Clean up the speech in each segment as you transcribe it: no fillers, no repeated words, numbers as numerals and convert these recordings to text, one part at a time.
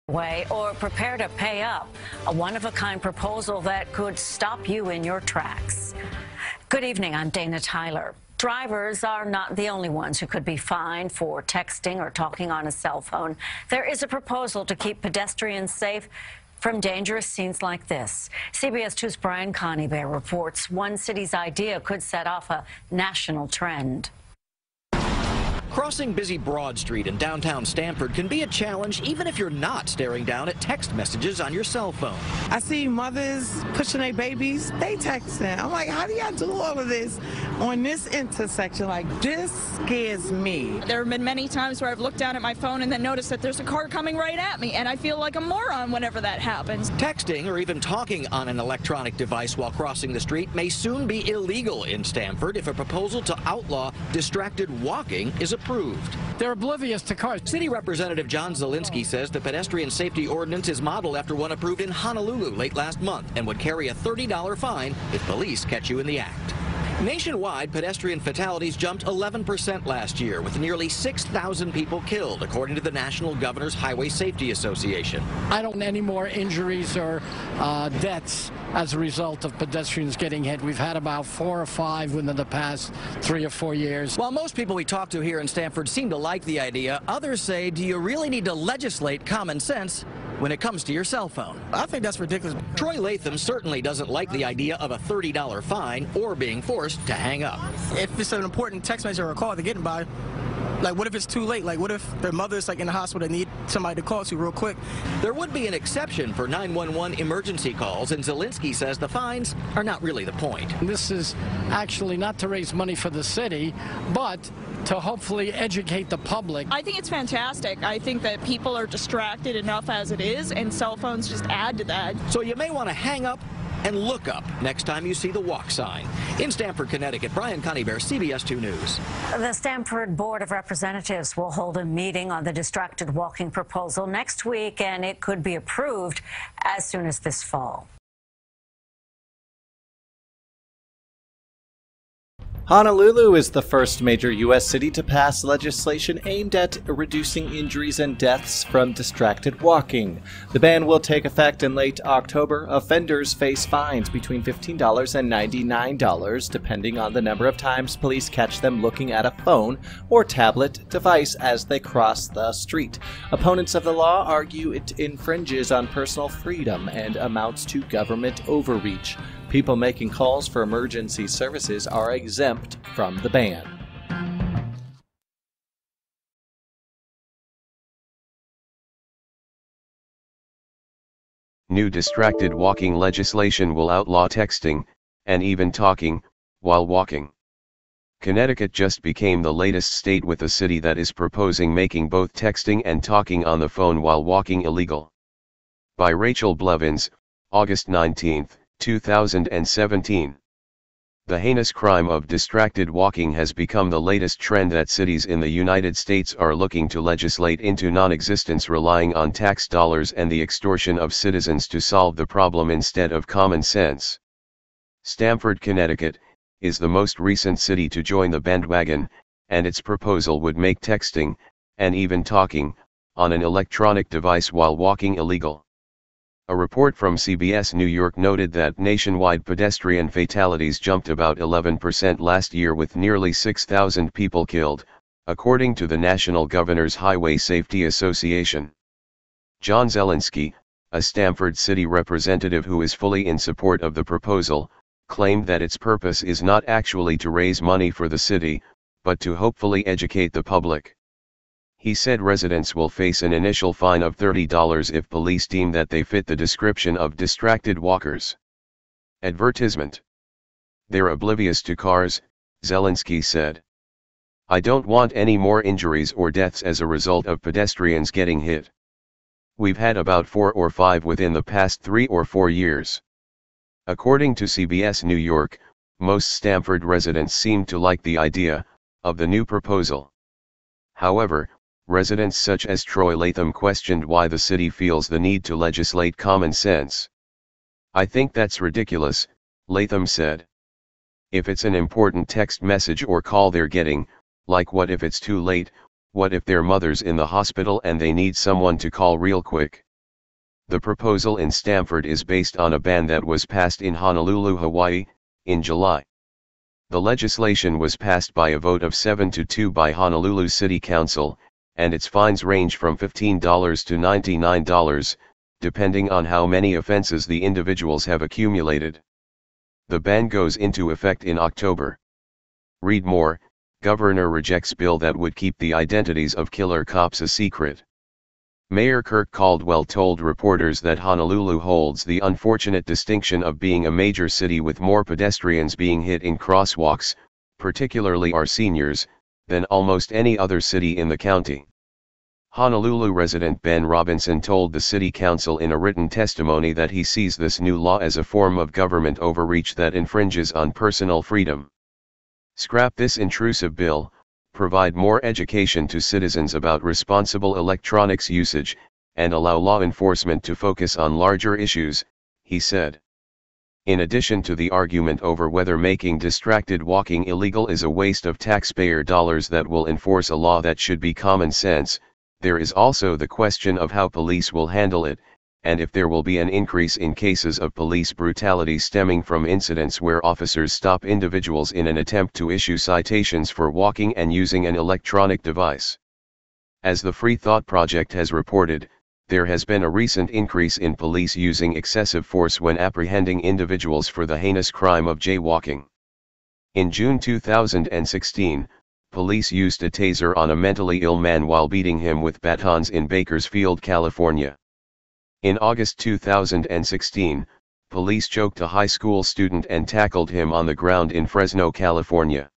way or prepare to pay up. A one-of-a-kind proposal that could stop you in your tracks. Good evening, I'm Dana Tyler. Drivers are not the only ones who could be fined for texting or talking on a cell phone. There is a proposal to keep pedestrians safe from dangerous scenes like this. CBS 2's Brian Conybeare reports one city's idea could set off a national trend. Crossing busy Broad Street in downtown Stamford can be a challenge even if you're not staring down at text messages on your cell phone. I see mothers pushing their babies, they texting. I'm like, how do y'all do all of this on this intersection? Like, this scares me. There have been many times where I've looked down at my phone and then noticed that there's a car coming right at me, and I feel like a moron whenever that happens. Texting or even talking on an electronic device while crossing the street may soon be illegal in Stamford if a proposal to outlaw distracted walking is approved. They're oblivious to cars. City Representative John Zielinski says the pedestrian safety ordinance is modeled after one approved in Honolulu late last month and would carry a $30 fine if police catch you in the act. Nationwide, pedestrian fatalities jumped 11% last year, with nearly 6,000 people killed, according to the National Governor's Highway Safety Association. I don't want any more injuries or deaths as a result of pedestrians getting hit. We've had about 4 or 5 within the past 3 or 4 years. While most people we talk to here in Stamford seem to like the idea, others say, do you really need to legislate common sense when it comes to your cell phone? I think that's ridiculous. Troy Latham certainly doesn't like the idea of a $30 fine or being forced to hang up. If it's an important text message or a call they're getting by, like, what if it's too late? Like, what if their mother's like in the hospital and need somebody to call to real quick? There would be an exception for 911 emergency calls, and Zielinski says the fines are not really the point. This is actually not to raise money for the city, but to hopefully educate the public. I think it's fantastic. I think that people are distracted enough as it is, and cell phones just add to that. So you may want to hang up and look up next time you see the walk sign. In Stamford, Connecticut, Brian Conybeare, CBS 2 News. The Stamford Board of Representatives will hold a meeting on the distracted walking proposal next week, and it could be approved as soon as this fall. Honolulu is the first major U.S. city to pass legislation aimed at reducing injuries and deaths from distracted walking. The ban will take effect in late October. Offenders face fines between $15 and $99, depending on the number of times police catch them looking at a phone or tablet device as they cross the street. Opponents of the law argue it infringes on personal freedom and amounts to government overreach. People making calls for emergency services are exempt from the ban. New distracted walking legislation will outlaw texting, and even talking, while walking. Connecticut just became the latest state with a city that is proposing making both texting and talking on the phone while walking illegal. By Rachel Blevins, August 19, 2017. The heinous crime of distracted walking has become the latest trend that cities in the United States are looking to legislate into non-existence, relying on tax dollars and the extortion of citizens to solve the problem instead of common sense. Stamford, Connecticut, is the most recent city to join the bandwagon, and its proposal would make texting, and even talking, on an electronic device while walking illegal. A report from CBS New York noted that nationwide pedestrian fatalities jumped about 11% last year, with nearly 6,000 people killed, according to the National Governor's Highway Safety Association. John Zielinski, a Stamford city representative who is fully in support of the proposal, claimed that its purpose is not actually to raise money for the city, but to hopefully educate the public. He said residents will face an initial fine of $30 if police deem that they fit the description of distracted walkers. Advertisement. They're oblivious to cars, Zielinski said. I don't want any more injuries or deaths as a result of pedestrians getting hit. We've had about 4 or 5 within the past 3 or 4 years. According to CBS New York, most Stamford residents seem to like the idea of the new proposal. However, residents such as Troy Latham questioned why the city feels the need to legislate common sense. I think that's ridiculous, Latham said. If it's an important text message or call they're getting, like what if it's too late, what if their mother's in the hospital and they need someone to call real quick? The proposal in Stamford is based on a ban that was passed in Honolulu, Hawaii, in July. The legislation was passed by a vote of 7-2 by Honolulu City Council, and its fines range from $15 to $99, depending on how many offenses the individuals have accumulated. The ban goes into effect in October. Read more: Governor rejects bill that would keep the identities of killer cops a secret. Mayor Kirk Caldwell told reporters that Honolulu holds the unfortunate distinction of being a major city with more pedestrians being hit in crosswalks, particularly our seniors, than almost any other city in the county. Honolulu resident Ben Robinson told the city council in a written testimony that he sees this new law as a form of government overreach that infringes on personal freedom. Scrap this intrusive bill, provide more education to citizens about responsible electronics usage, and allow law enforcement to focus on larger issues, he said. In addition to the argument over whether making distracted walking illegal is a waste of taxpayer dollars that will enforce a law that should be common sense, there is also the question of how police will handle it, and if there will be an increase in cases of police brutality stemming from incidents where officers stop individuals in an attempt to issue citations for walking and using an electronic device. As the Free Thought Project has reported, there has been a recent increase in police using excessive force when apprehending individuals for the heinous crime of jaywalking. In June 2016, police used a taser on a mentally ill man while beating him with batons in Bakersfield, California. In August 2016, police choked a high school student and tackled him on the ground in Fresno, California.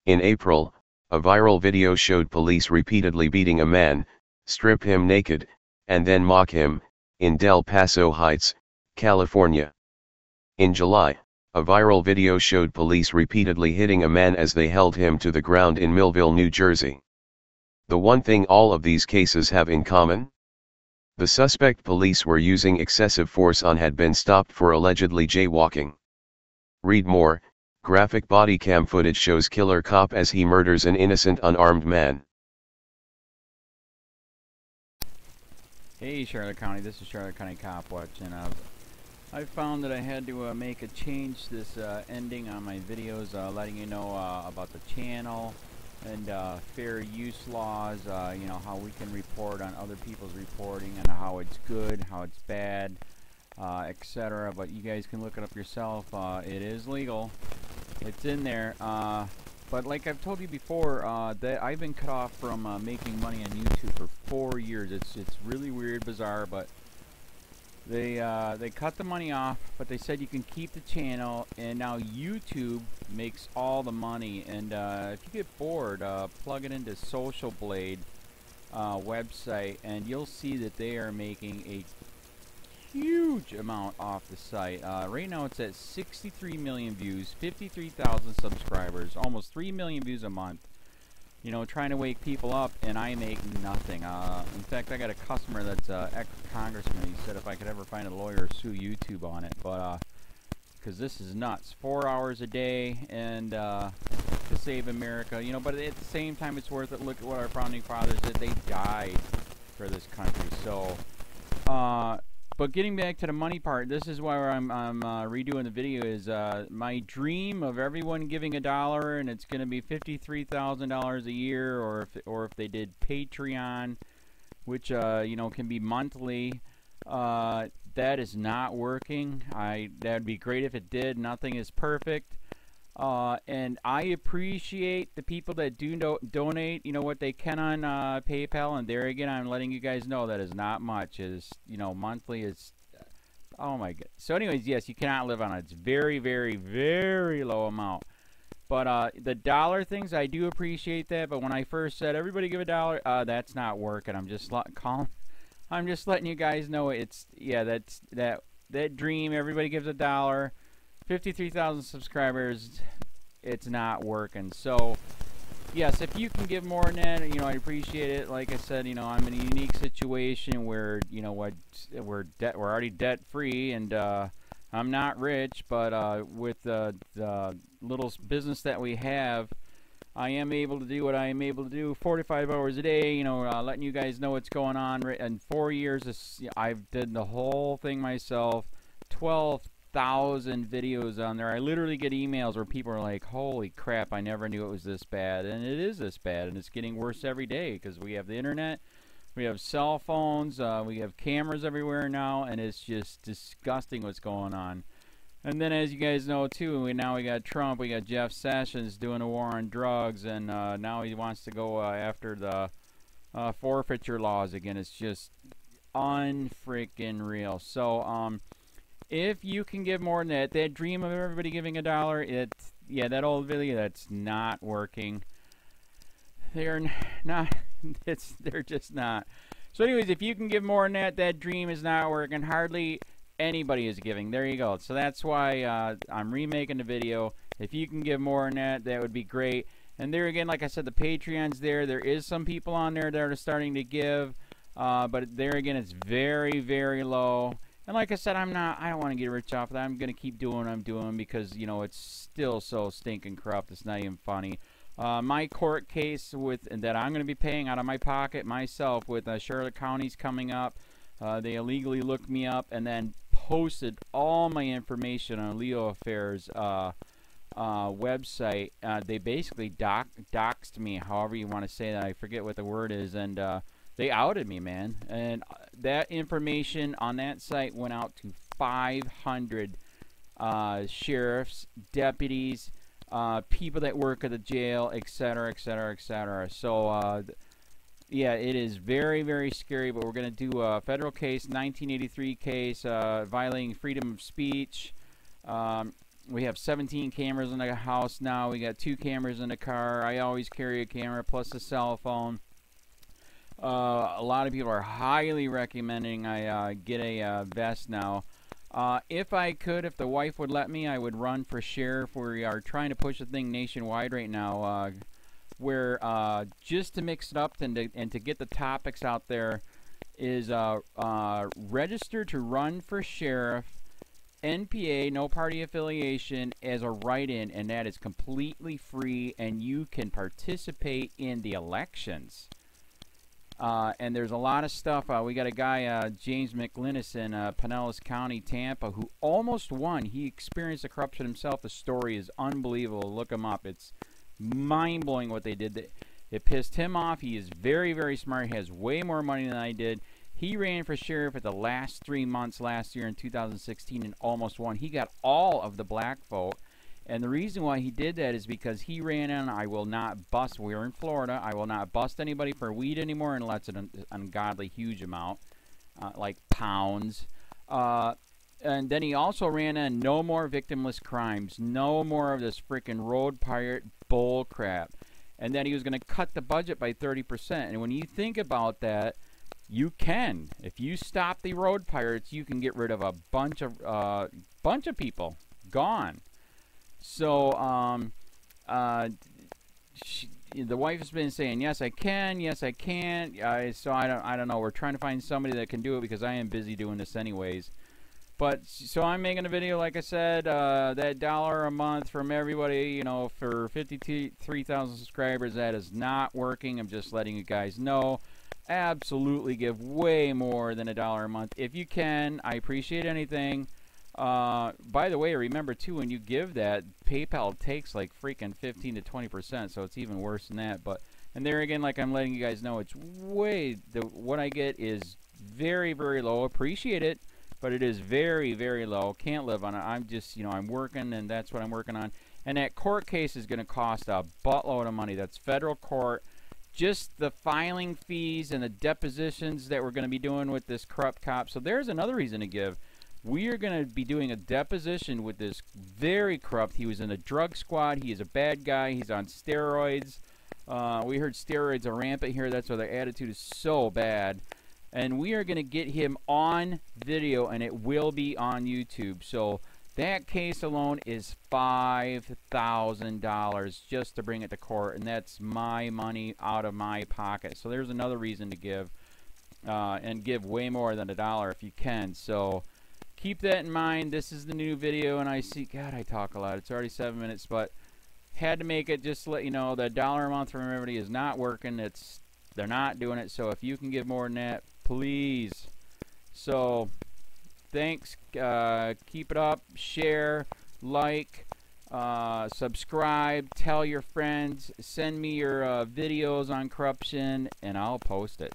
In April, a viral video showed police repeatedly beating a man, strip him naked, and then mock him, in Del Paso Heights, California. In July, a viral video showed police repeatedly hitting a man as they held him to the ground in Millville, New Jersey. The one thing all of these cases have in common? The suspect police were using excessive force on had been stopped for allegedly jaywalking. Read more: graphic body cam footage shows killer cop as he murders an innocent unarmed man. Hey Charlotte County, this is Charlotte County COPWATCH, and I found that I had to make a change this ending on my videos, letting you know about the channel and fair use laws, you know, how we can report on other people's reporting and how it's good, how it's bad, etc. But you guys can look it up yourself. It is legal. It's in there. But like I've told you before, that I've been cut off from making money on YouTube for 4 years. It's really weird, bizarre, but they cut the money off, but they said you can keep the channel, and now YouTube makes all the money. And if you get bored, plug it into Social Blade website, and you'll see that they are making a huge amount off the site. Right now it's at 63 million views, 53,000 subscribers, almost 3 million views a month. You know, trying to wake people up, and I make nothing. In fact, I got a customer that's ex-congressman. He said if I could ever find a lawyer, sue YouTube on it. But because this is nuts. 4 hours a day, and to save America. You know, but at the same time, it's worth it. Look at what our founding fathers did. They died for this country. So, but getting back to the money part, this is why I'm redoing the video. Is my dream of everyone giving $1, and it's going to be $53,000 a year, or if they did Patreon, which you know, can be monthly. That is not working. That'd be great if it did. Nothing is perfect. And I appreciate the people that do donate, you know, what they can on PayPal. And there again, I'm letting you guys know that is not much. Is, you know, monthly is, oh my god. So anyways, yes, you cannot live on it. It's very, very, very low amount. But the dollar things, I do appreciate that. But when I first said everybody give $1, that's not working. I'm just letting you guys know it's, yeah, that's that dream. Everybody gives $1. 53,000 subscribers, it's not working. So yes, if you can give more than that, you know, I appreciate it. Like I said, you know, I'm in a unique situation where, you know, we're already debt free, and I'm not rich, but with the little business that we have, I am able to do what I am able to do 45 hours a day, you know, letting you guys know what's going on. In 4 years, I've did the whole thing myself. 12,000 videos on there. I literally get emails where people are like, holy crap, I never knew it was this bad. And it is this bad, and it's getting worse every day because we have the internet, we have cell phones, we have cameras everywhere now, and it's just disgusting what's going on. And then, as you guys know, too, now we got Trump, we got Jeff Sessions doing a war on drugs, and now he wants to go after the forfeiture laws again. It's just unfreaking real. So, if you can give more than that, that dream of everybody giving $1, yeah, that old video, that's not working. They're not, they're just not. So anyways, if you can give more than that, that dream is not working. Hardly anybody is giving. There you go. So that's why I'm remaking the video. If you can give more than that, that would be great. And there again, like I said, the Patreon's there. There is some people on there that are starting to give, but there again, it's very, very low. And like I said, I don't want to get rich off of that. I'm going to keep doing what I'm doing because, you know, it's still so stinking corrupt. It's not even funny. My court case that I'm going to be paying out of my pocket myself with Charlotte County's coming up. They illegally looked me up and then posted all my information on LEOAFFAIRS website. They basically doxed me, however you want to say that. I forget what the word is, and they outed me, man. And that information on that site went out to 500 sheriffs, deputies, people that work at the jail, etc., etc., etc. So, yeah, it is very, very scary, but we're going to do a federal case, 1983 case, violating freedom of speech. We have 17 cameras in the house now. We got 2 cameras in the car. I always carry a camera plus a cell phone. A lot of people are highly recommending I get a vest now. If I could, if the wife would let me, I would run for sheriff. We are trying to push the thing nationwide right now. Where just to mix it up and to get the topics out there is register to run for sheriff, NPA, no party affiliation, as a write-in, and that is completely free, and you can participate in the elections. And there's a lot of stuff. We got a guy, James McLinnis in Pinellas County, Tampa, who almost won. He experienced the corruption himself. The story is unbelievable. Look him up. It's mind-blowing what they did. It pissed him off. He is very, very smart. He has way more money than I did. He ran for sheriff at the last 3 months last year in 2016 and almost won. He got all of the black vote. And the reason why he did that is because he ran in, I will not bust, we're in Florida, I will not bust anybody for weed anymore unless it's an ungodly huge amount, like pounds. And then he also ran in no more victimless crimes, no more of this freaking road pirate bull crap. And then he was going to cut the budget by 30%. And when you think about that, you can. If you stop the road pirates, you can get rid of a bunch of people. Gone. So, the wife has been saying, yes, I can, yes, I can't. So I don't know. We're trying to find somebody that can do it because I am busy doing this anyways. But, so I'm making a video, like I said, that $1 a month from everybody, you know, for 53,000 subscribers, that is not working. I'm just letting you guys know. Absolutely give way more than $1 a month. If you can, I appreciate anything. By the way, remember, too, when you give that, PayPal takes like freaking 15 to 20%, so it's even worse than that. But, and there again, like I'm letting you guys know, it's way, what I get is very, very low. Appreciate it. But it is very, very low. Can't live on it. I'm just, you know, I'm working, and that's what I'm working on. And that court case is going to cost a buttload of money. That's federal court. Just the filing fees and the depositions that we're going to be doing with this corrupt cop. So there's another reason to give. We are going to be doing a deposition with this very corrupt. He was in a drug squad. He is a bad guy. He's on steroids. We heard steroids are rampant here. That's why their attitude is so bad. And we are going to get him on video, and it will be on YouTube. So that case alone is $5,000 just to bring it to court, and that's my money out of my pocket. So there's another reason to give, and give way more than $1 if you can. So keep that in mind. This is the new video, and I see, God, I talk a lot. It's already 7 minutes, but had to make it just to let you know the $1 a month from everybody is not working. They're not doing it. So if you can give more than that, please. So thanks. Keep it up. Share, like, subscribe, tell your friends, send me your videos on corruption, and I'll post it.